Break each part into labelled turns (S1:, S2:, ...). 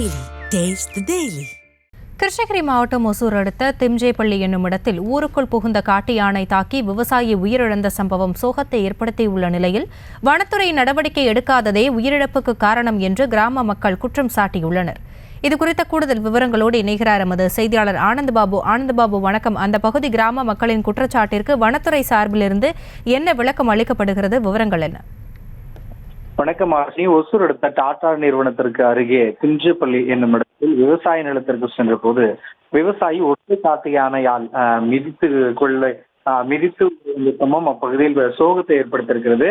S1: Daily. Taste the Daily.
S2: Krishnagiri மாவட்டம் ஒசூர் அடுத்த திம்ஜேப்பள்ளி என்னும் இடத்தில் ஊருக்குள் புகுந்த காட்டு யானை தாக்கி விவசாயி உயிரிழந்த சம்பவம் சோகத்தை ஏற்படுத்தியுள்ள நிலையில் வனத்துறை நடவடிக்கை எடுக்காததே உயிரிழப்புக்கு காரணம் என்று கிராம மக்கள் குற்றம் சாட்டியுள்ளனர். இதுகுறித்த கூடுதல் விவரங்களோடு இணைகிறார் எமது செய்தியாளர் ஆனந்தபாபு. ஆனந்தபாபு, வணக்கம். அந்த பகுதி கிராம மக்களின் குற்றச்சாட்டிற்கு வனத்துறை சார்பிலிருந்து என்ன விளக்கம் அளிக்கப்படுகிறது? விவரங்கள் என்ன?
S3: வணக்கம் ஆர்ஷி. ஒசூர் அடுத்த டாடா நிறுவனத்திற்கு அருகே திம்ஜேப்பள்ளி என்னும் இடத்தில் விவசாய நிலத்திற்கு சென்ற போது விவசாயி ஒற்றை காட்டு யானையால் மிதித்து சம்பவம் அப்பகுதியில் சோகத்தை ஏற்படுத்தியிருக்கிறது.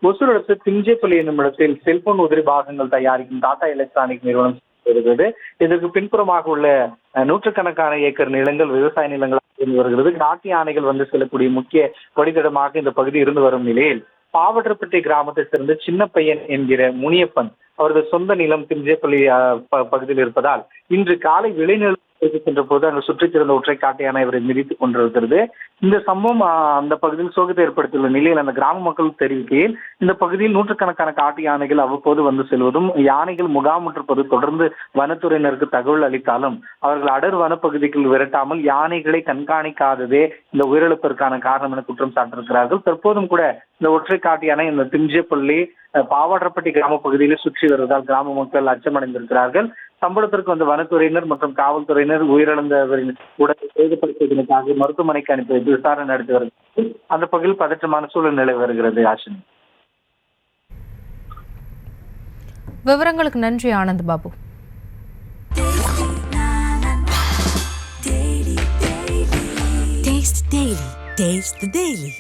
S3: ஒசூர் அடுத்த திம்ஜேப்பள்ளி என்னும் இடத்தில் செல்போன் உதிரி பாகங்கள் தயாரிக்கும் டாடா எலக்ட்ரானிக் நிறுவனம் வருகிறது. இதற்கு பின்புறமாக உள்ள நூற்றுக்கணக்கான ஏக்கர் நிலங்கள் விவசாய நிலங்களாக இருந்து வருகிறது. காட்டு யானைகள் வந்து செல்லக்கூடிய முக்கிய வழித்தடமாக இந்த பகுதி இருந்து வரும் நிலையில் பாவற்றப்பட்டி கிராமத்தை சேர்ந்த சின்ன பையன் என்கிற முனியப்பன் அவரது சொந்த நிலம் திம்ஜேப்பள்ளி பகுதியில் இருப்பதால் இன்று காலை விளைநிலம் சென்ற போது அங்கு சுற்றித் திறந்த ஒற்றை காட்டு யானை இவரை மிதித்துக் கொண்டிருக்கிறது. இந்த சம்பவம் அந்த பகுதியில் சோகத்தை ஏற்படுத்தியுள்ள நிலையில் அந்த கிராம மக்கள் தெரிவிக்கையில் இந்த பகுதியில் நூற்றுக்கணக்கான காட்டு யானைகள் அவ்வப்போது வந்து செல்வதும் யானைகள் முகாமிட்டிருப்பது தொடர்ந்து வனத்துறையினருக்கு தகவல் அளித்தாலும் அவர்கள் அடர் வனப்பகுதிக்குள் விரட்டாமல் யானைகளை கண்காணிக்காததே இந்த உயிரிழப்பிற்கான காரணம் என குற்றம் சாட்டியிருக்கிறார்கள். தற்போதும் கூட இந்த ஒற்றை காட்டு யானை இந்த திம்ஜேப்பள்ளி பாவாற்றப்பட்டி கிராம பகுதியில் சுற்றி வருவதால் கிராம மக்கள் அச்சமடைந்திருக்கிறார்கள். சம்பளத்திற்கு வந்த வனத்துறையினர் மற்றும் காவல்துறையினர் உயிரிழந்தவரின் உடலை சேதப்படுத்துவதற்காக மருத்துவமனைக்கு அனுப்பி வைத்து விசாரணை நடத்தி வருகிறது. அந்த பகுதியில் பதற்றமான சூழல் நிலை வருகிறது. ஆஷினி,
S2: விவரங்களுக்கு நன்றி Anand Babu.
S1: Taste the Daily.